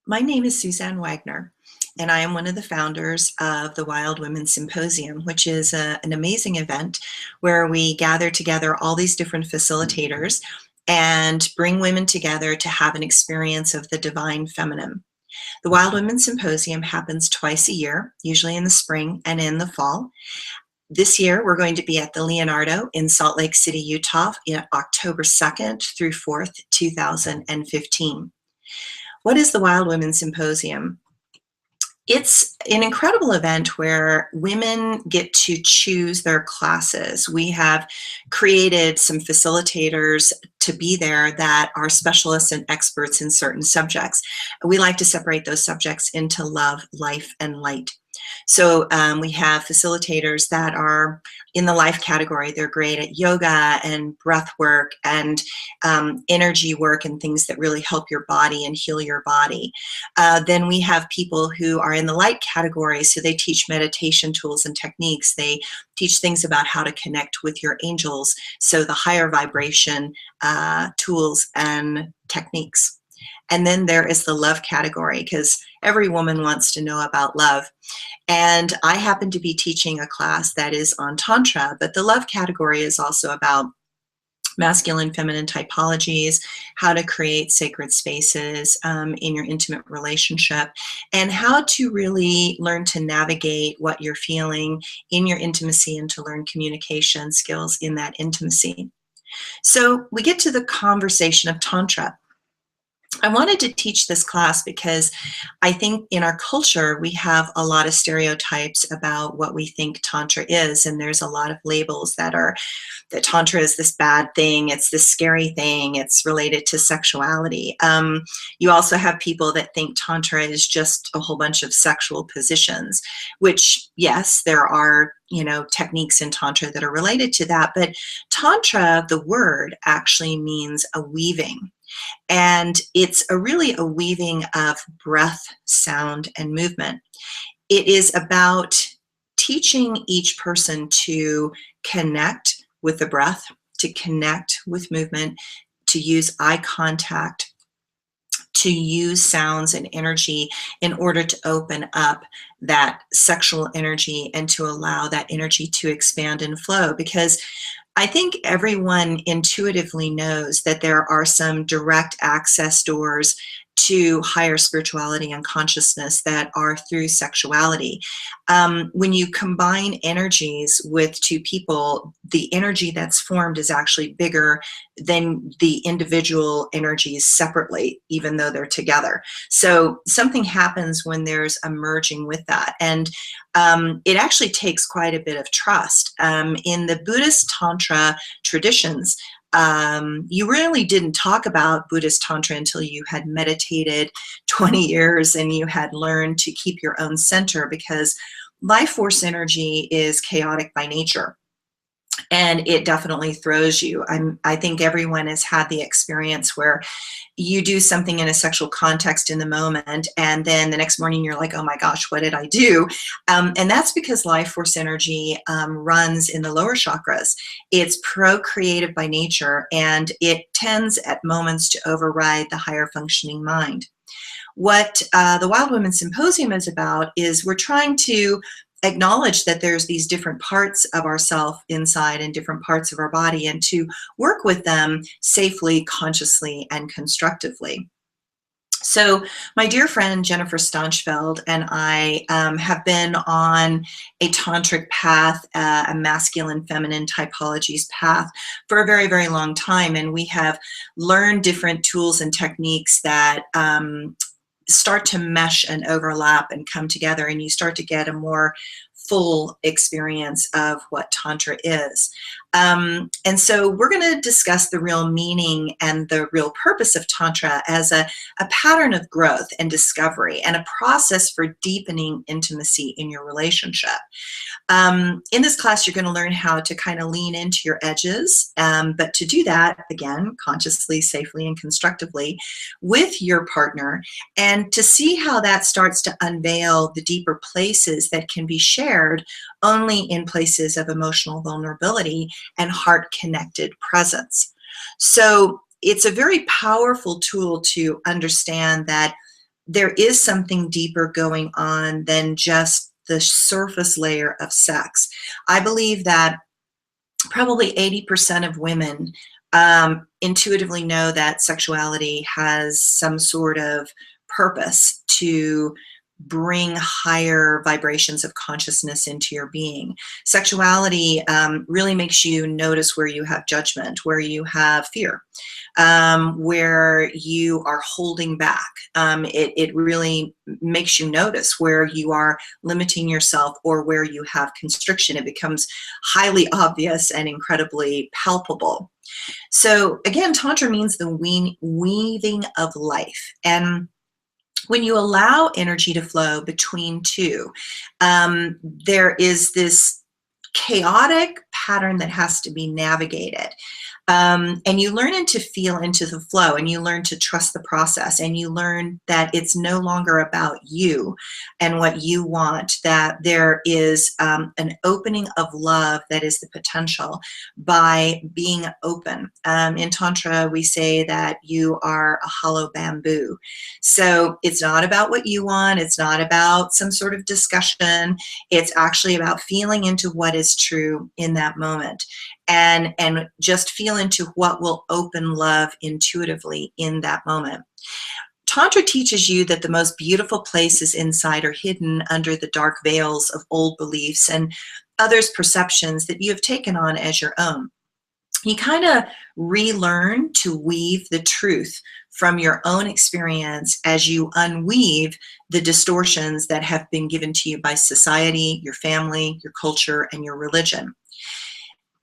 My name is Suzanne Wagner, and I am one of the founders of the Wild Women Symposium, which is an amazing event where we gather together all these different facilitators and bring women together to have an experience of the divine feminine. The Wild Women Symposium happens twice a year, usually in the spring and in the fall. This year, we're going to be at the Leonardo in Salt Lake City, Utah, in October 2nd through 4th, 2015. What is the Wild Women Symposium? It's an incredible event where women get to choose their classes. We have created some facilitators to be there that are specialists and experts in certain subjects. We like to separate those subjects into love, life, and light. So we have facilitators that are in the life category. They're great at yoga and breath work and energy work and things that really help your body and heal your body. Then we have people who are in the light category. So they teach meditation tools and techniques. They teach things about how to connect with your angels. So the higher vibration tools and techniques. And then there is the love category, because every woman wants to know about love. And I happen to be teaching a class that is on Tantra, but the love category is also about masculine, feminine typologies, how to create sacred spaces in your intimate relationship, and how to really learn to navigate what you're feeling in your intimacy and to learn communication skills in that intimacy. So we get to the conversation of Tantra. I wanted to teach this class because I think in our culture we have a lot of stereotypes about what we think Tantra is, and there's a lot of labels that Tantra is this bad thing, it's this scary thing, it's related to sexuality. You also have people that think Tantra is just a whole bunch of sexual positions, which, yes, there are techniques in Tantra that are related to that, but Tantra, the word, actually means a weaving. And it's really a weaving of breath, sound, and movement. It is about teaching each person to connect with the breath, to connect with movement, to use eye contact, to use sounds and energy in order to open up that sexual energy and to allow that energy to expand and flow. Because I think everyone intuitively knows that there are some direct access doors to higher spirituality and consciousness that are through sexuality. When you combine energies with two people, the energy that's formed is actually bigger than the individual energies separately, even though they're together. So something happens when there's a merging with that. And it actually takes quite a bit of trust. In the Buddhist Tantra traditions, you really didn't talk about Buddhist Tantra until you had meditated 20 years and you had learned to keep your own center, because life force energy is chaotic by nature. And it definitely throws you. I think everyone has had the experience where you do something in a sexual context in the moment, and then the next morning you're like, oh my gosh, what did I do? And that's because life force energy runs in the lower chakras. It's procreative by nature, and it tends at moments to override the higher functioning mind. What the Wild Women Symposium is about is we're trying to acknowledge that there's these different parts of ourself inside and different parts of our body, and to work with them safely, consciously, and constructively. So my dear friend Jennifer Staunchfeld and I have been on a tantric path, a masculine feminine typologies path, for a very, very long time, and we have learned different tools and techniques that start to mesh and overlap and come together, and you start to get a more full experience of what Tantra is. And so we're going to discuss the real meaning and the real purpose of Tantra as a pattern of growth and discovery, and a process for deepening intimacy in your relationship. In this class, you're going to learn how to kind of lean into your edges, but to do that, again, consciously, safely, and constructively with your partner, and to see how that starts to unveil the deeper places that can be shared only in places of emotional vulnerability and heart-connected presence. So it's a very powerful tool to understand that there is something deeper going on than just the surface layer of sex. I believe that probably 80% of women intuitively know that sexuality has some sort of purpose to bring higher vibrations of consciousness into your being. Sexuality really makes you notice where you have judgment, where you have fear, where you are holding back. It really makes you notice where you are limiting yourself or where you have constriction. It becomes highly obvious and incredibly palpable. So again, Tantra means the weaving of life. And when you allow energy to flow between two, there is this chaotic pattern that has to be navigated. And you learn to feel into the flow, and you learn to trust the process, and you learn that it's no longer about you and what you want, that there is an opening of love that is the potential by being open. In Tantra, we say that you are a hollow bamboo. So it's not about what you want. It's not about some sort of discussion. It's actually about feeling into what is true in that moment. And just feel into what will open love intuitively in that moment. Tantra teaches you that the most beautiful places inside are hidden under the dark veils of old beliefs and others' perceptions that you have taken on as your own. You kind of relearn to weave the truth from your own experience as you unweave the distortions that have been given to you by society, your family, your culture, and your religion.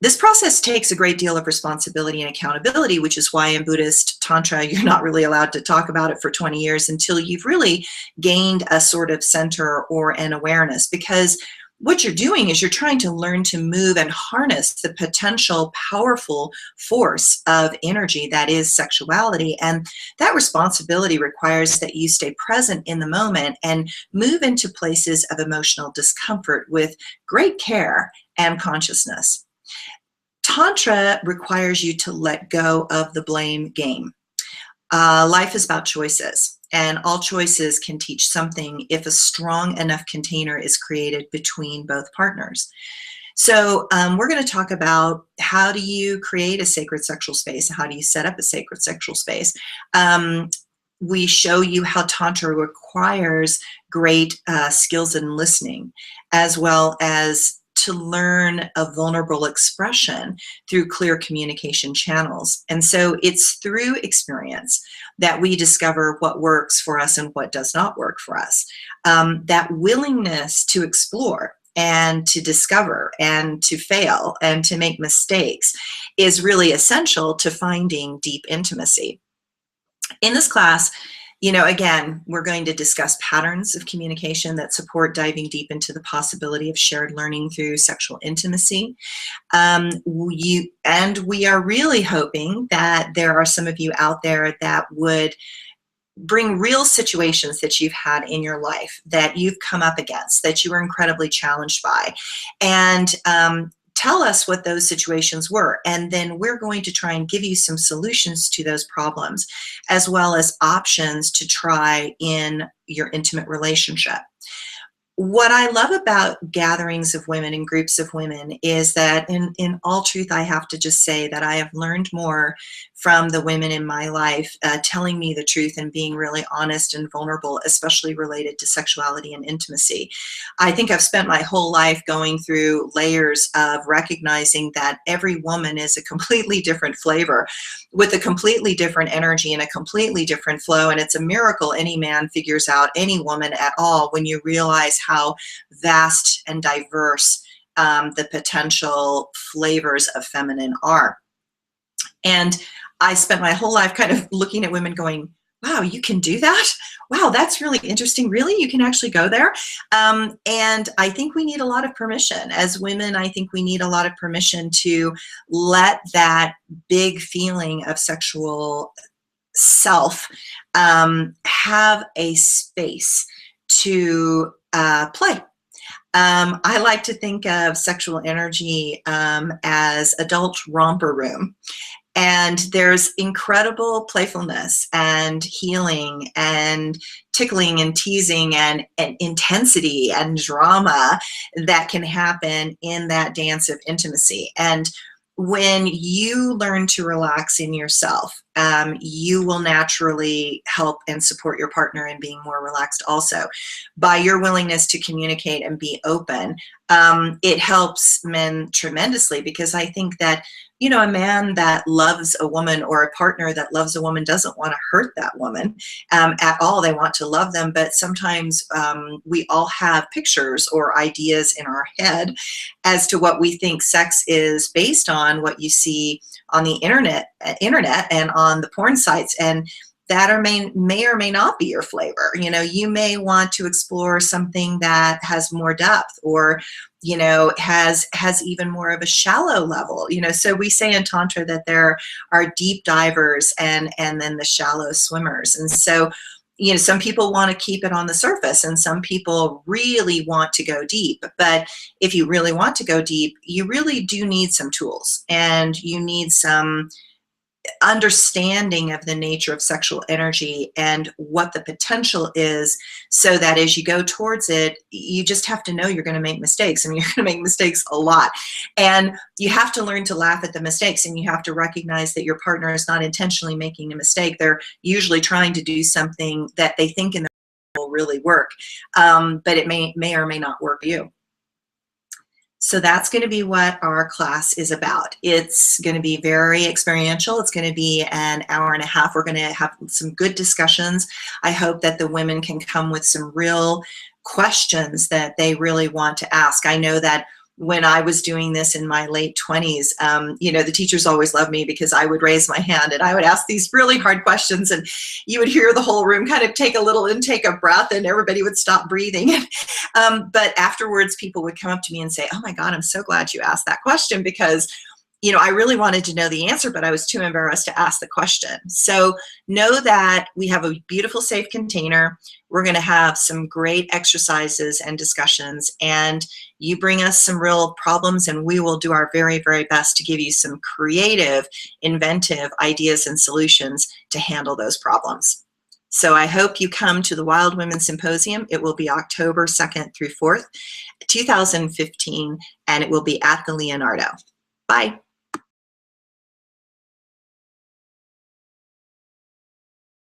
This process takes a great deal of responsibility and accountability, which is why in Buddhist Tantra, you're not really allowed to talk about it for 20 years until you've really gained a sort of center or an awareness. Because what you're doing is you're trying to learn to move and harness the potential powerful force of energy that is sexuality. And that responsibility requires that you stay present in the moment and move into places of emotional discomfort with great care and consciousness. Tantra requires you to let go of the blame game. Life is about choices, and all choices can teach something if a strong enough container is created between both partners. So we're going to talk about how do you create a sacred sexual space, how do you set up a sacred sexual space. We show you how Tantra requires great skills in listening, as well as to learn a vulnerable expression through clear communication channels. And so it's through experience that we discover what works for us and what does not work for us. That willingness to explore and to discover and to fail and to make mistakes is really essential to finding deep intimacy. In this class, again, we're going to discuss patterns of communication that support diving deep into the possibility of shared learning through sexual intimacy. We are really hoping that there are some of you out there that would bring real situations that you've had in your life that you've come up against, that you were incredibly challenged by, and tell us what those situations were, and then we're going to try and give you some solutions to those problems, as well as options to try in your intimate relationship. What I love about gatherings of women and groups of women is that in all truth, I have to just say that I have learned more from the women in my life telling me the truth and being really honest and vulnerable, especially related to sexuality and intimacy. I think I've spent my whole life going through layers of recognizing that every woman is a completely different flavor with a completely different energy and a completely different flow. And it's a miracle any man figures out any woman at all when you realize how vast and diverse the potential flavors of feminine are. And I spent my whole life kind of looking at women going, wow, you can do that? Wow, that's really interesting. Really? You can actually go there? And I think we need a lot of permission. As women, I think we need a lot of permission to let that big feeling of sexual self have a space to play. I like to think of sexual energy as adult romper room. And there's incredible playfulness and healing and tickling and teasing and intensity and drama that can happen in that dance of intimacy. And when you learn to relax in yourself, you will naturally help and support your partner in being more relaxed also. By your willingness to communicate and be open, it helps men tremendously, because I think that, you know, a man that loves a woman, or a partner that loves a woman, doesn't want to hurt that woman at all. They want to love them. But sometimes we all have pictures or ideas in our head as to what we think sex is, based on what you see on the internet and on the porn sites. And that may or may not be your flavor. You know, you may want to explore something that has more depth, or, you know, has even more of a shallow level. You know, so we say in Tantra that there are deep divers and then the shallow swimmers. And so, you know, some people want to keep it on the surface, and some people really want to go deep. But if you really want to go deep, you really do need some tools, and you need some understanding of the nature of sexual energy and what the potential is, so that as you go towards it, you just have to know you're going to make mistakes. I mean, you're going to make mistakes a lot, and you have to learn to laugh at the mistakes, and you have to recognize that your partner is not intentionally making a mistake. They're usually trying to do something that they think in the will really work, but it may or may not work for you. So that's going to be what our class is about. It's going to be very experiential. It's going to be an hour and a half. We're going to have some good discussions. I hope that the women can come with some real questions that they really want to ask. I know that when I was doing this in my late 20s, you know, the teachers always loved me because I would raise my hand and I would ask these really hard questions, and you would hear the whole room kind of take a little intake of breath, and everybody would stop breathing. But afterwards, people would come up to me and say, "Oh my God, I'm so glad you asked that question, because, you know, I really wanted to know the answer, but I was too embarrassed to ask the question." So know that we have a beautiful, safe container. We're going to have some great exercises and discussions, and you bring us some real problems, and we will do our very, very best to give you some creative, inventive ideas and solutions to handle those problems. So I hope you come to the Wild Women Symposium. It will be October 2nd through 4th, 2015, and it will be at the Leonardo. Bye.